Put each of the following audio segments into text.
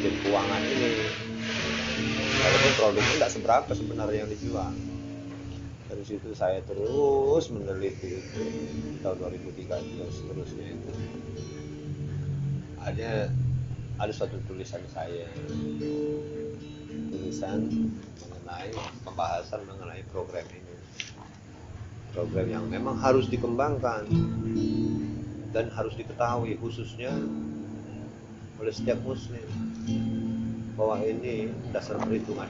sistem keuangan ini. Walaupun produknya tidak seberapa sebenarnya yang dijual. Dari situ saya terus meneliti itu tahun 2013 seterusnya itu. Ada suatu tulisan saya, mengenai pembahasan mengenai program ini, program yang memang harus dikembangkan dan harus diketahui khususnya oleh setiap muslim bahwa ini dasar perhitungan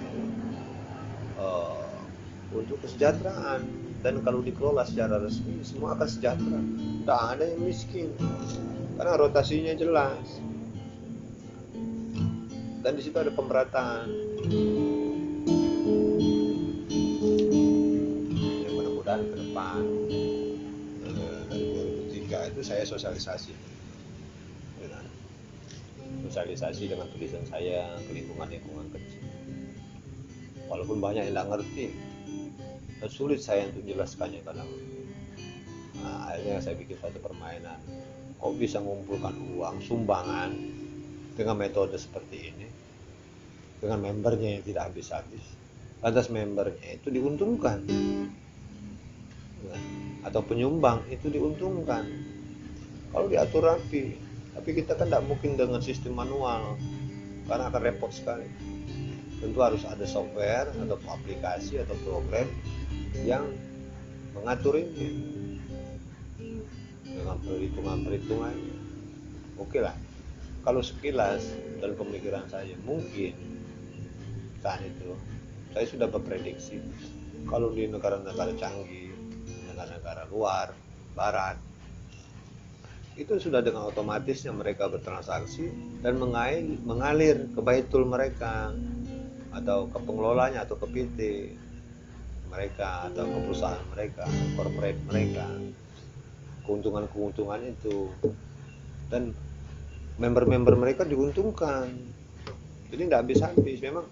untuk kesejahteraan, dan kalau dikelola secara resmi semua akan sejahtera, tidak ada yang miskin karena rotasinya jelas. Dan di situ ada pemerataan yang mudah-mudahan ke depan dari 2003 itu saya sosialisasi dengan tulisan saya ke lingkungan kecil. Walaupun banyak yang tidak ngerti, sulit saya untuk jelaskannya kadang. Nah, akhirnya saya bikin suatu permainan. Kok bisa mengumpulkan uang sumbangan dengan metode seperti ini, dengan membernya yang tidak habis-habis, lantas membernya itu diuntungkan, atau penyumbang itu diuntungkan kalau diatur rapi. Tapi kita kan tidak mungkin dengan sistem manual karena akan repot sekali. Tentu harus ada software atau aplikasi atau program yang mengatur ini dengan perhitungannya. Oke lah, kalau sekilas dalam pemikiran saya mungkin saat itu saya sudah berprediksi kalau di negara-negara canggih, negara-negara luar barat, itu sudah dengan otomatisnya mereka bertransaksi dan mengalir ke baitul mereka atau ke pengelolanya atau ke PT mereka atau ke perusahaan mereka, corporate mereka, keuntungan itu, dan member-member mereka diuntungkan. Jadi tidak habis-habis. Memang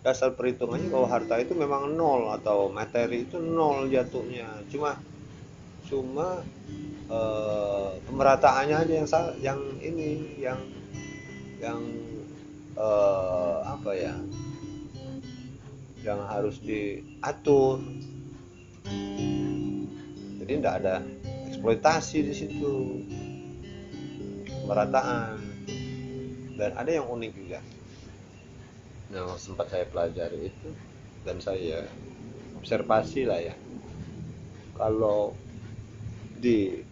dasar perhitungannya bahwa harta itu memang nol atau materi itu nol jatuhnya. Cuma pemerataannya aja yang apa ya, yang harus diatur. Jadi tidak ada eksploitasi di situ, pemerataan. Dan ada yang unik juga yang sempat saya pelajari itu dan saya observasi lah ya, kalau di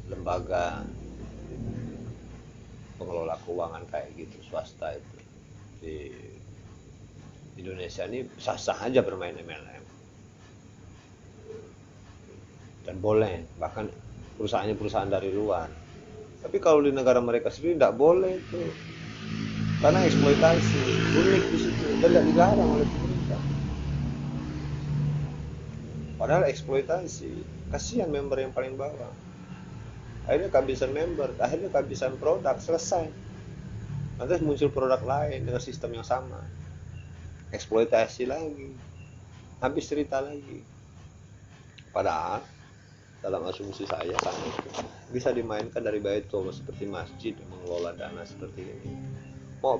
lembaga pengelola keuangan kayak gitu swasta itu di Indonesia ini sah-sah aja bermain MLM dan boleh, bahkan perusahaan dari luar. Tapi kalau di negara mereka sendiri tidak boleh itu karena eksploitasi. Unik di situ dan tidak dilarang oleh pemerintah. Padahal eksploitasi, kasihan member yang paling bawah. Akhirnya kehabisan member, akhirnya kehabisan produk, selesai. Nanti muncul produk lain dengan sistem yang sama, eksploitasi lagi, habis cerita lagi. Padahal dalam asumsi saya sana itu bisa dimainkan dari baitul seperti masjid yang mengelola dana seperti ini. Mau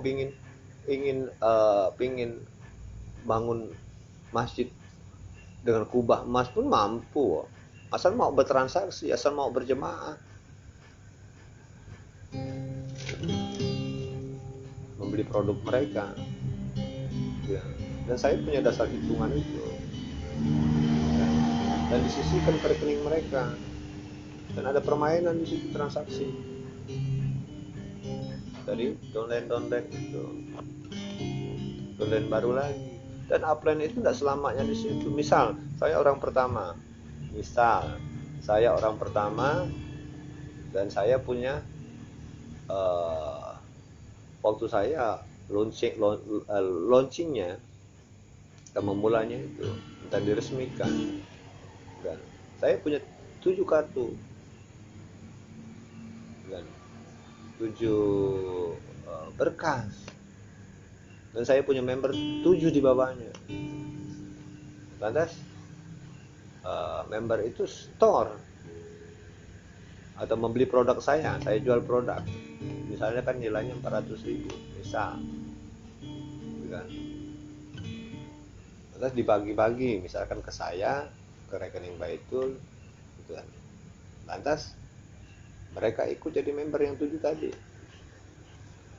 ingin bangun masjid dengan kubah emas pun mampu, asal mau bertransaksi, asal mau berjemaah, membeli produk mereka ya. Dan saya punya dasar hitungan itu ya. Dan disisihkan ke rekening mereka dan ada permainan di situ, transaksi dari downline itu, downline baru lagi. Dan upline itu tidak selamanya di situ. Misal saya orang pertama dan saya punya waktu saya launchingnya atau memulainya itu dan diresmikan, dan saya punya 7 kartu dan 7 berkas, dan saya punya member 7 di bawahnya. Lantas member itu store atau membeli produk saya jual produk, misalnya kan nilainya 400.000 misal, gitu kan. Terus dibagi-bagi misalkan ke saya, ke rekening Baitul, gitu kan. Lantas mereka ikut jadi member yang 7 tadi.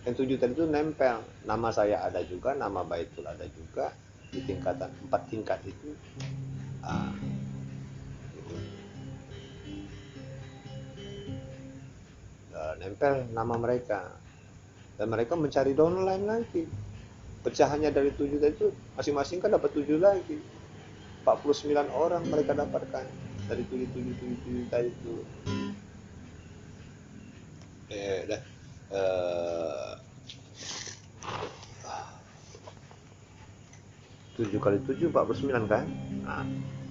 Yang 7 tadi itu nempel, nama saya ada juga, nama Baitul ada juga, di tingkatan 4 tingkat itu. Ah, gitu. Nempel nama mereka, dan mereka mencari downline lagi. Pecahannya dari 7 tadi itu masing-masing kan dapat 7 lagi. 49 orang mereka dapatkan dari 7 tadi itu. Dah. 7 kali 7 49 kan? Nah,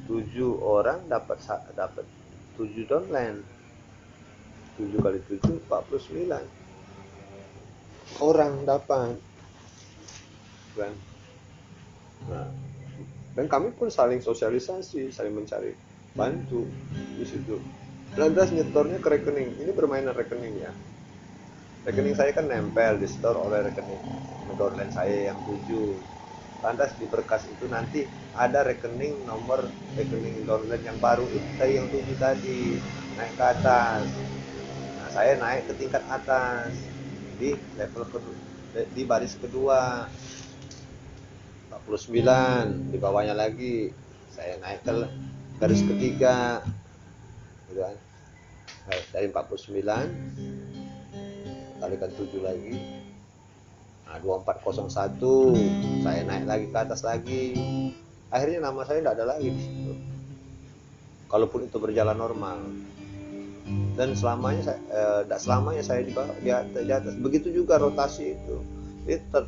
7 orang dapat 7 downline. 7 kali 7 49 orang dapat kan. Nah, dan kami pun saling sosialisasi, saling mencari bantu di situ. Lantas nyetornya ke rekening. Ini permainan rekening ya. Rekening saya kan nempel di store oleh rekening downline saya yang 7. Lantas di berkas itu nanti ada rekening nomor rekening downline yang baru itu yang 7 tadi, naik ke atas. Nah, saya naik ke tingkat atas di level kedua, di baris kedua 49, di bawahnya lagi saya naik ke garis ketiga, gitu kan. Dari 49 kalikan 7 lagi, nah 2401 saya naik lagi ke atas lagi. Akhirnya nama saya tidak ada lagi di situ, kalaupun itu berjalan normal. Dan selamanya tidak selamanya saya di atas. Begitu juga rotasi itu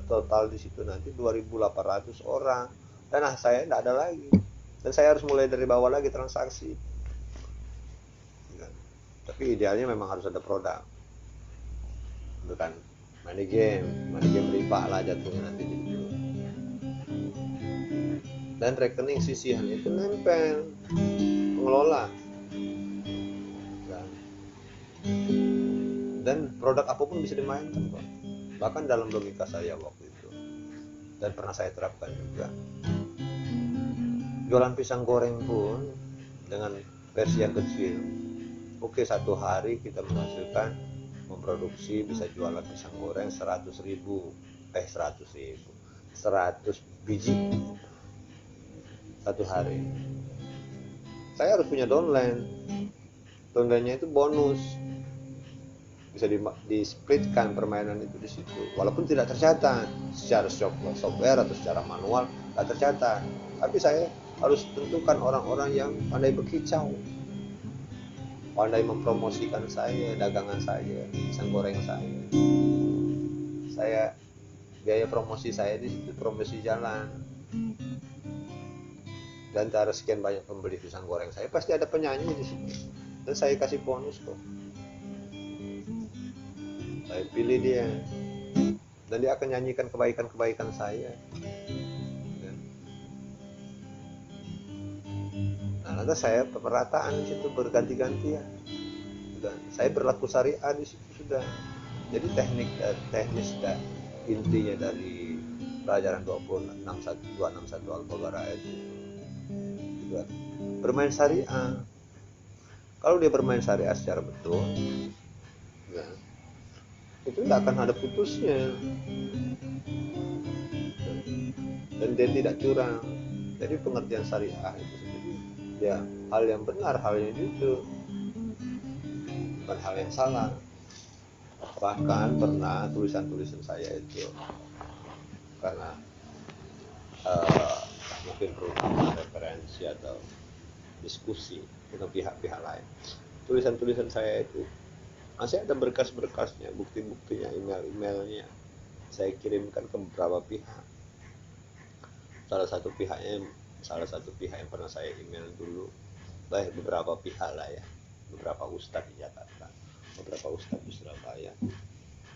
total di situ nanti 2.800 orang, dan saya tidak ada lagi, dan saya harus mulai dari bawah lagi transaksi. Tapi idealnya memang harus ada produk, bukan money game riba lah jatuhnya nanti gitu. Dan rekening sisihan itu nempel pengelola, dan produk apapun bisa dimainkan kok. Bahkan dalam logika saya waktu itu, dan pernah saya terapkan juga, jualan pisang goreng pun dengan versi yang kecil. Oke, satu hari kita menghasilkan, memproduksi, bisa jualan pisang goreng 100 biji satu hari. Saya harus punya downline. Downline-nya itu bonus, bisa di-splitkan permainan itu di situ, walaupun tidak tercatat secara software atau secara manual, tidak tercatat. Tapi saya harus tentukan orang-orang yang pandai berkicau, pandai mempromosikan saya, dagangan saya, pisang goreng saya biaya promosi saya di situ, promosi jalan. Dan antara sekian banyak pembeli pisang goreng saya, pasti ada penyanyi di situ, dan saya kasih bonus kok. Saya pilih dia, dan dia akan nyanyikan kebaikan-kebaikan saya. Nah, nanti saya pemerataan di situ berganti-gantian. Saya berlaku syariah di situ sudah. Jadi teknis dan intinya dari pelajaran 261 Al-Baqarah itu juga bermain syariah. Kalau dia bermain syariah secara betul, ya, itu tidak akan ada putusnya, dan dia tidak curang. Jadi pengertian syariah itu sendiri ya hal yang benar, hal yang jujur, bukan hal yang salah. Bahkan pernah tulisan-tulisan saya itu, karena mungkin perlu referensi atau diskusi dengan pihak-pihak lain, tulisan-tulisan saya itu masih ada berkas-berkasnya, bukti-buktinya, email-emailnya saya kirimkan ke beberapa pihak. Salah satu pihak yang pernah saya email dulu, beberapa pihak lah ya, beberapa ustadz di Jakarta, beberapa ustadz di Surabaya,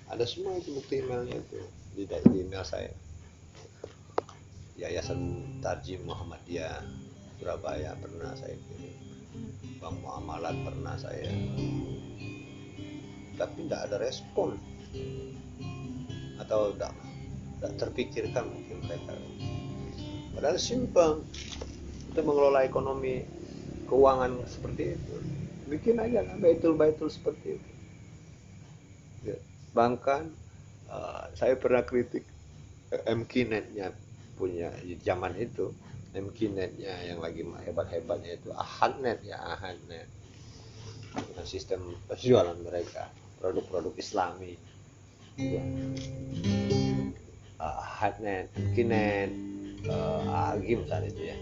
ada semua itu bukti emailnya itu di email saya. Yayasan Tarjim Muhammadiyah Surabaya pernah saya kirim, Bank Muamalat pernah saya tapi tidak ada respon atau tidak terpikirkan mungkin mereka. Padahal simpel untuk mengelola ekonomi keuangan seperti itu, bikin aja lah baitul seperti itu ya. Bahkan saya pernah kritik MKNet-nya punya zaman itu, MKNet-nya yang lagi hebat-hebatnya itu Ahadnet ya, Ahadnet dengan sistem penjualan mereka produk-produk Islami ya. Ahadnet, MKNet, Agim saat itu ya,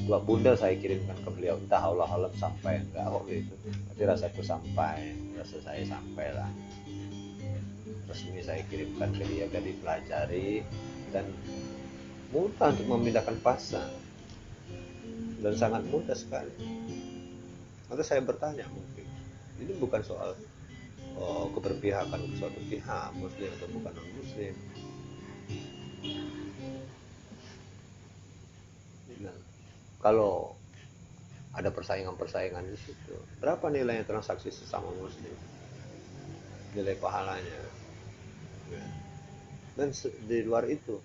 dua bundel saya kirimkan ke beliau, entah Allah alam sampai enggak waktu itu, tapi rasaku sampai, rasa saya sampai lah, resmi saya kirimkan ke dia biar dipelajari dan mudah untuk memindahkan pasar dan sangat mudah sekali. Lalu saya bertanya, mungkin ini bukan soal keberpihakan ke suatu pihak muslim atau bukan non muslim. Nah, kalau ada persaingan di situ, berapa nilainya transaksi sesama muslim, nilai pahalanya ya. Dan di luar itu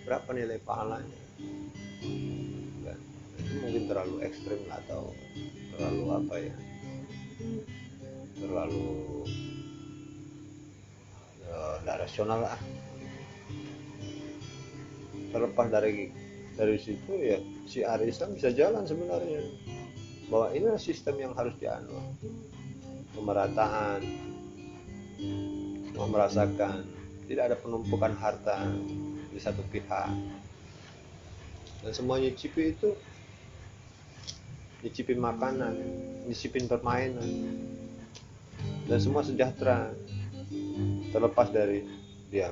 berapa nilai pahalanya ya. Itu mungkin terlalu ekstrim atau terlalu apa ya, terlalu tidak rasional lah. Terlepas dari situ ya, si Islam bisa jalan sebenarnya, bahwa ini sistem yang harus dianut, pemerataan, merasakan tidak ada penumpukan harta di satu pihak dan semua nyicipi itu, nyicipin makanan, nyicipin permainan, dan semua sejahtera terlepas dari dia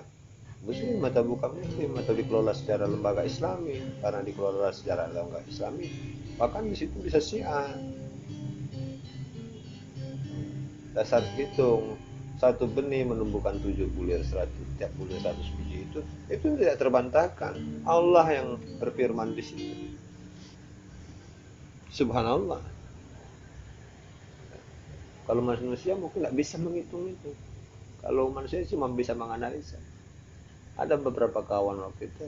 muslim atau bukan muslim atau dikelola secara lembaga islami. Karena dikelola secara lembaga islami, bahkan di situ bisa syiah. Dasar hitung, satu benih menumbuhkan 7 bulir 100, tiap bulir 100 biji, itu tidak terbantahkan. Allah yang berfirman di situ, subhanallah. Kalau manusia mungkin nggak bisa menghitung itu, kalau manusia cuma bisa menganalisa. Ada beberapa kawan waktu itu,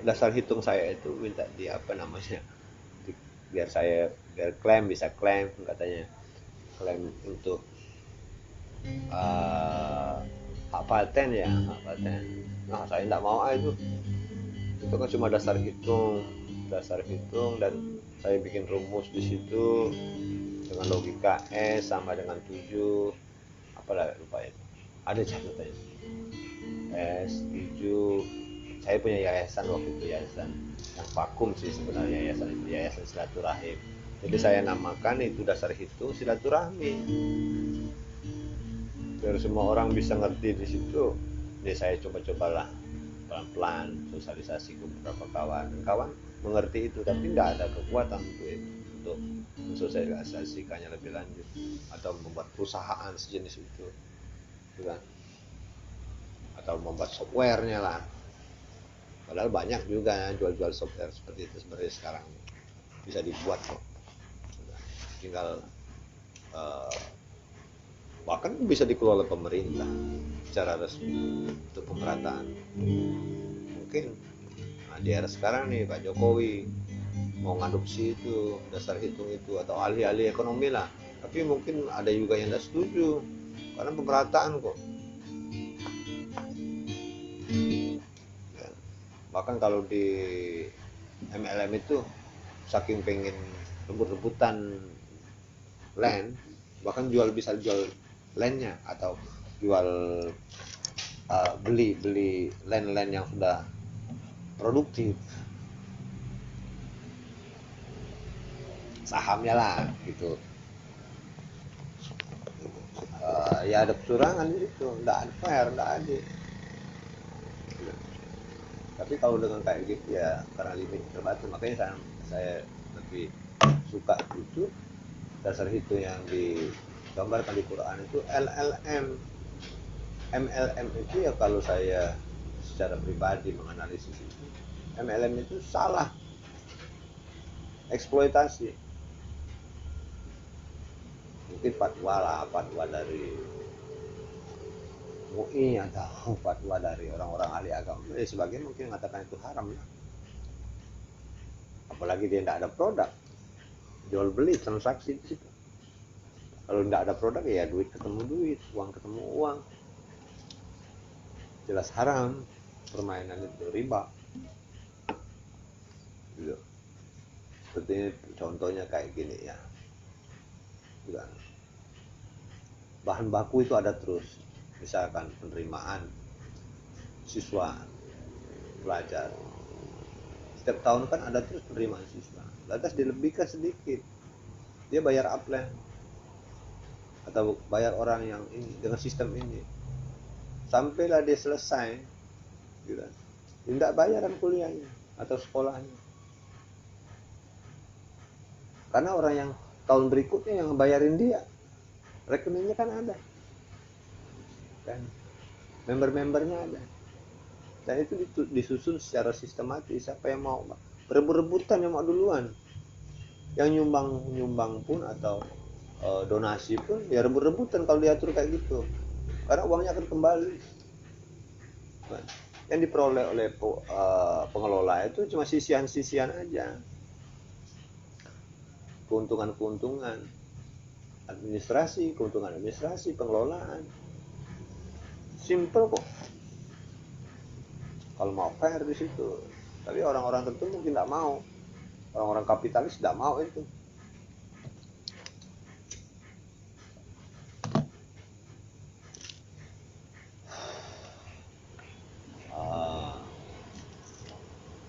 dasar hitung saya itu minta di apa namanya, biar klaim, bisa klaim katanya, klaim untuk hak paten ya, hak paten. Nah saya tidak mau itu kan cuma dasar hitung dan saya bikin rumus di situ dengan logika S sama dengan 7 apalah lupa itu, ada catatannya S 7. Saya punya yayasan waktu itu, yayasan yang vakum sih sebenarnya, yayasan silaturahim. Jadi saya namakan itu dasar hitung silaturahmi biar semua orang bisa ngerti di situ. Jadi saya coba-cobalah pelan-pelan sosialisasi ke beberapa kawan mengerti itu, tapi tidak ada kekuatan untuk mensosialisasikannya lebih lanjut atau membuat perusahaan sejenis itu kan, atau membuat softwarenya lah. Padahal banyak juga jual-jual software seperti itu sebenarnya sekarang bisa dibuat kok, tinggal bahkan bisa dikelola pemerintah secara resmi untuk pemerataan. Mungkin di era sekarang nih Pak Jokowi mau ngadopsi itu dasar hitung itu, atau ahli-ahli ekonomi lah, tapi mungkin ada juga yang tidak setuju karena pemerataan kok ya. Bahkan kalau di MLM itu saking pengen rebut-rebutan land, bahkan bisa jual landnya atau jual beli land yang sudah produktif, sahamnya lah gitu. Ya ada kecurangan di situ, nggak ada fair, nggak adil. Tapi kalau dengan kayak gitu ya karena limit terbatas, makanya saya lebih suka itu dasar hitung yang digambarkan di Quran itu LLM. MLM itu ya kalau saya secara pribadi menganalisis itu, MLM itu salah, eksploitasi. mungkin fatwa dari MUI atau fatwa dari orang-orang ahli agama, sebagian mungkin mengatakan itu haram lah. Apalagi dia tidak ada produk, jual beli transaksi di situ. Kalau tidak ada produk ya duit ketemu duit, uang ketemu uang, jelas haram. Permainan itu riba gitu. Seperti ini, contohnya kayak gini ya, bukan. Bahan baku itu ada terus, misalkan penerimaan siswa pelajar setiap tahun kan ada terus penerimaan siswa, lantas dilebihkan sedikit, dia bayar upline atau bayar orang yang ini dengan sistem ini, sampailah dia selesai gitu. Tidak bayaran kuliahnya atau sekolahnya, karena orang yang tahun berikutnya yang bayarin dia, rekeningnya kan ada kan, member-membernya ada, dan itu disusun secara sistematis. Siapa yang mau berebut-rebutan, yang mau duluan, yang nyumbang pun atau donasi pun ya rebut-rebutan kalau diatur kayak gitu, karena uangnya akan kembali. Yang diperoleh oleh pengelola itu cuma sisian-sisian aja, keuntungan administrasi, pengelolaan, simple kok kalau mau fair di situ. Tapi orang-orang tertentu mungkin tidak mau, orang-orang kapitalis tidak mau itu.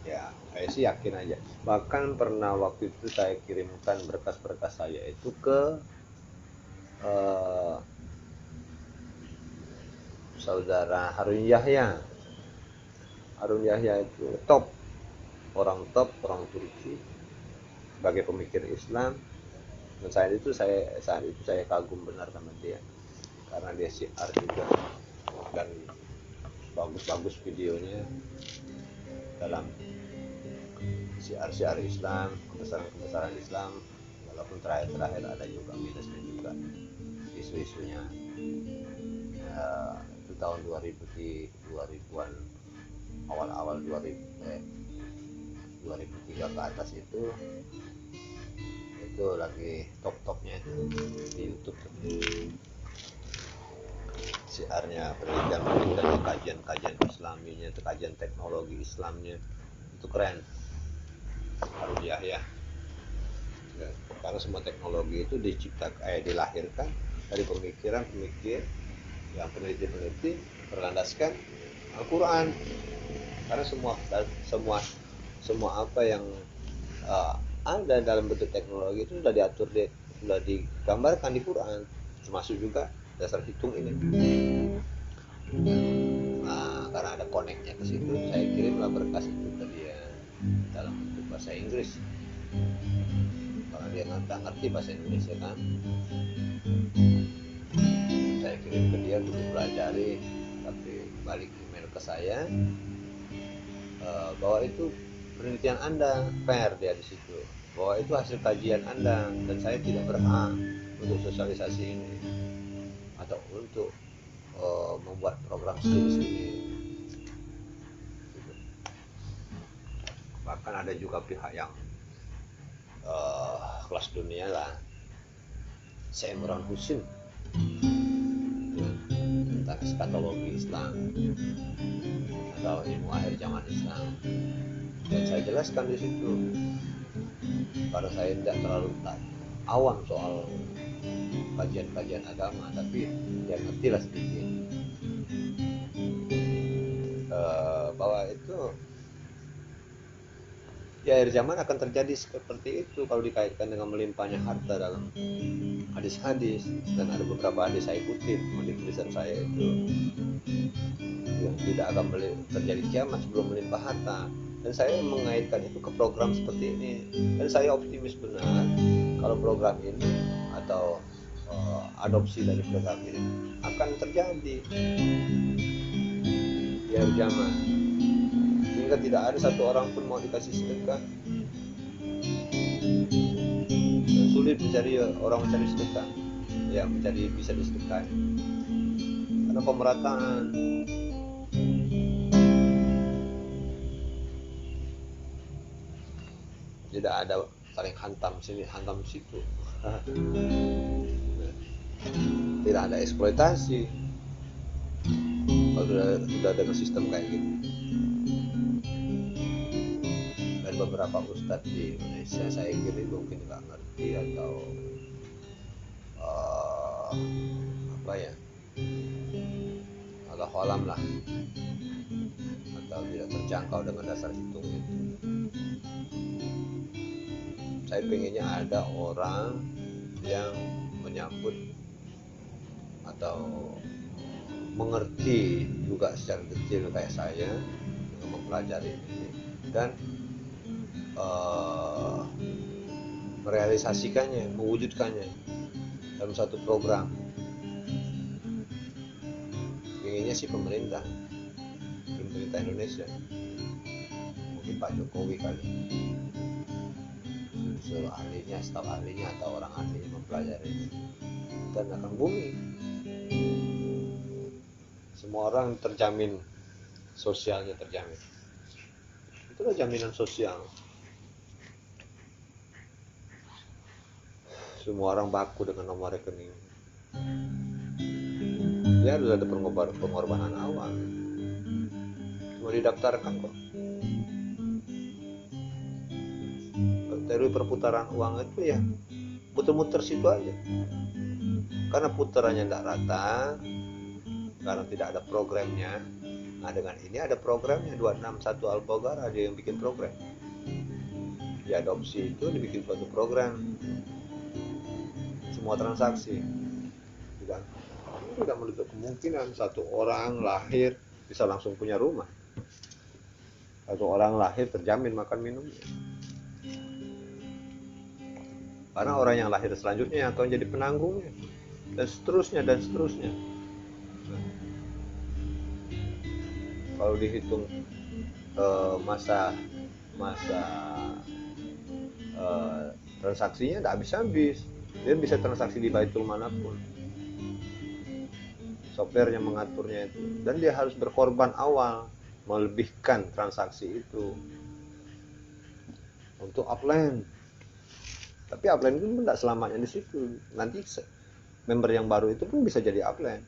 Ya, saya sih yakin aja. Bahkan pernah waktu itu saya kirimkan berkas-berkas saya itu ke saudara Harun Yahya. Harun Yahya itu orang Turki sebagai pemikir Islam. Dan saat itu saya kagum benar sama dia, karena dia syiar juga dan bagus-bagus videonya dalam syiar Islam, kebesaran Islam, walaupun terakhir ada juga minusnya juga, isu-isunya. Itu tahun 2000-an, awal 2003 ke atas itu lagi top-topnya di YouTube. Syiarnya, penelitian kajian Islaminya, kajian teknologi Islamnya itu keren. Harun Yahya ya, karena semua teknologi itu dilahirkan dari pemikir yang peneliti berlandaskan Al-Quran, karena semua apa yang ada dalam bentuk teknologi itu sudah diatur, sudah digambarkan di Quran, termasuk juga dasar hitung ini. Nah, karena ada connect-nya ke situ, saya kirimlah berkas itu ke dia dalam bentuk bahasa Inggris, karena dia nggak ngerti bahasa Indonesia kan. Saya kirim ke dia untuk dipelajari, tapi balik email ke saya bahwa itu penelitian Anda fair, dia di situ, bahwa itu hasil kajian Anda dan saya tidak berhak untuk sosialisasi ini atau untuk membuat program sendiri. Bahkan ada juga pihak yang kelas dunia lah, Syekh Imran Husin tentang eskatologi Islam atau ilmu akhir zaman Islam, dan saya jelaskan di situ karena saya tidak terlalu awam soal kajian agama, tapi ya ngerti lah sedikit bahwa itu di akhir zaman akan terjadi seperti itu kalau dikaitkan dengan melimpahnya harta dalam hadis-hadis, dan ada beberapa hadis saya kutip di tulisan saya itu, yang tidak akan terjadi kiamat sebelum melimpah harta, dan saya mengaitkan itu ke program seperti ini, dan saya optimis benar kalau program ini atau adopsi dari program ini akan terjadi di akhir zaman, sehingga tidak ada satu orang pun mau dikasih sedekah. Sulit mencari orang mencari sedekah, ya menjadi bisa disebutkan karena pemerataan. Tidak ada saling hantam sini hantam situ. Tidak ada eksploitasi kalau sudah dengan sistem kayak gitu. Dan beberapa ustadz di Indonesia saya kira mungkin nggak ngerti atau apa ya, Allah alam lah, atau tidak terjangkau dengan dasar hitung itu. Saya pengennya ada orang yang menyambut atau mengerti juga secara detail kayak saya dengan mempelajari ini dan merealisasikannya, mewujudkannya dalam satu program. Pengennya sih pemerintah Indonesia, mungkin Pak Jokowi kali, seluruh ahlinya, staf ahlinya atau orang ahlinya mempelajari dan akan bumi. Semua orang terjamin, sosialnya terjamin. Itulah jaminan sosial. Semua orang baku dengan nomor rekening. Ya harus ada pengorbanan awal. Cuma didaftarkan kok. Teori perputaran uang itu ya muter-muter situ aja. Karena putarannya tidak rata, karena tidak ada programnya. Nah dengan ini ada programnya, 261 Al-Baqarah dia yang bikin program. Diadopsi itu dibikin suatu program. Semua transaksi. Tidak menutup kemungkinan satu orang lahir bisa langsung punya rumah. Satu orang lahir terjamin makan minumnya. Karena orang yang lahir selanjutnya yang akan jadi penanggungnya. Dan seterusnya dan seterusnya. Kalau dihitung masa transaksinya tidak habis-habis. Dia bisa transaksi di Baitul manapun. Software yang mengaturnya itu. Dan dia harus berkorban awal melebihkan transaksi itu untuk upline. Tapi upline itu tidak selamanya di situ. Nanti member yang baru itu pun bisa jadi upline.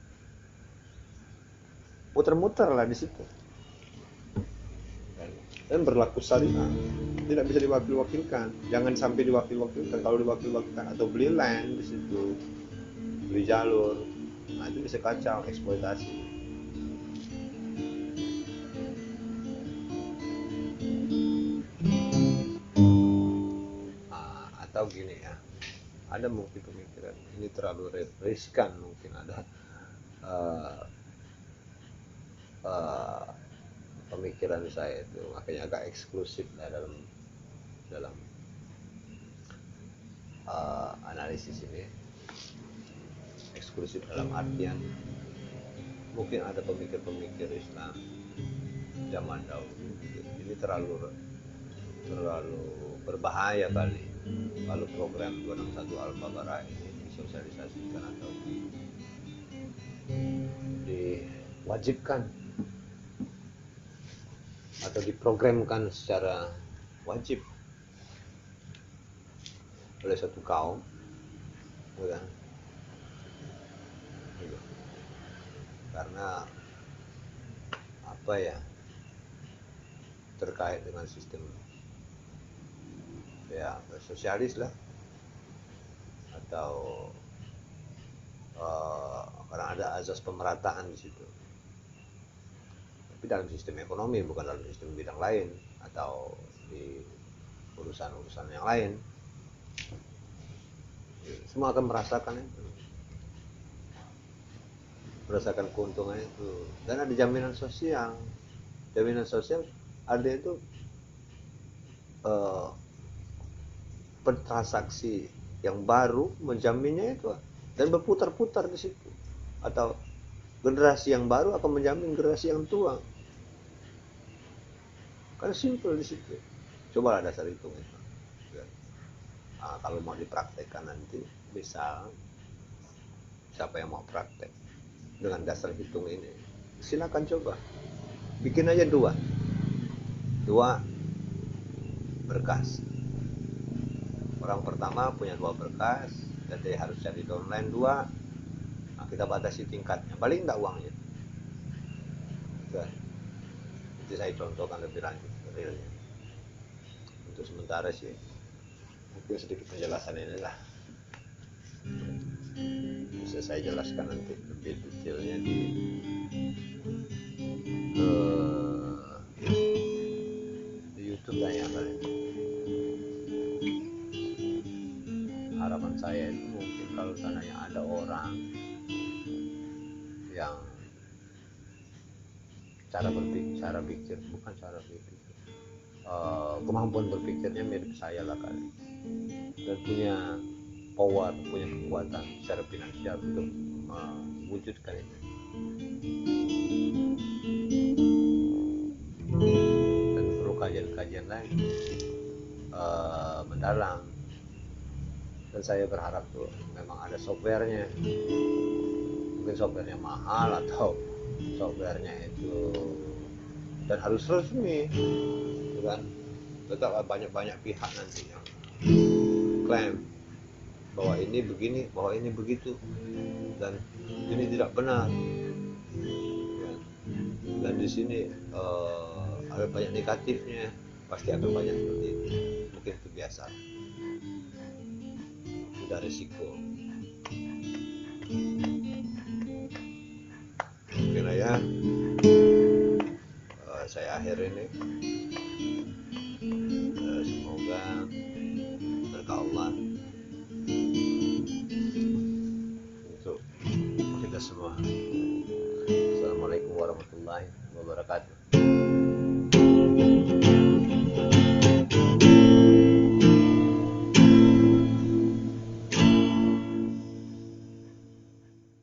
Muter-muter lah di situ. Dan berlaku syariah. Tidak bisa diwakil-wakilkan. Jangan sampai diwakil-wakilkan. Kalau diwakil-wakilkan atau beli land di situ, beli jalur, nah itu bisa kacau, eksploitasi. Atau gini ya, ada mungkin pemikiran ini terlalu riskan, mungkin ada pemikiran saya itu makanya agak eksklusif lah dalam analisis ini. Eksklusif dalam artian mungkin ada pemikir-pemikir Islam zaman dahulu ini terlalu berbahaya kali kalau program 261 Al-Baqarah ini disosialisasikan atau diwajibkan atau diprogramkan secara wajib oleh satu kaum, bukan? Karena apa ya, terkait dengan sistem ya sosialis lah, atau karena ada azas pemerataan di situ. Tapi dalam sistem ekonomi, bukan dalam sistem bidang lain atau di urusan-urusan yang lain. Semua akan merasakan itu, merasakan keuntungan itu. Dan ada jaminan sosial. Jaminan sosial ada itu bertransaksi yang baru menjaminnya itu dan berputar-putar di situ. Atau generasi yang baru akan menjamin generasi yang tua. Kan simple di situ. Cobalah dasar hitung itu. Nah, kalau mau dipraktekkan nanti, misal Siapa yang mau praktek dengan dasar hitung ini, silakan coba. Bikin aja dua berkas. Orang pertama punya 2 berkas dan dia harus cari downline 2. Nah, kita batasi tingkatnya, paling enggak uangnya. Itu saya contohkan lebih lanjut realnya. Untuk sementara sih mungkin sedikit penjelasan inilah bisa saya jelaskan nanti lebih detailnya di YouTube lah ya kali. Harapan saya itu mungkin kalau seandainya ada orang yang kemampuan berpikirnya mirip saya lah kali, dan punya power, punya kekuatan secara finansial untuk mewujudkan itu, dan perlu kajian-kajian lain mendalam. Dan saya berharap tuh memang ada softwarenya, mungkin softwarenya mahal atau softwarenya itu, dan harus resmi, kan? Tetap banyak pihak nanti yang klaim bahwa ini begini, bahwa ini begitu, dan ini tidak benar, ya. Dan di sini ada banyak negatifnya, pasti akan banyak seperti itu. Mungkin itu biasa, sudah risiko. Mungkin ya saya akhir ini. Semoga berkah Allah untuk kita semua. Assalamualaikum warahmatullahi wabarakatuh.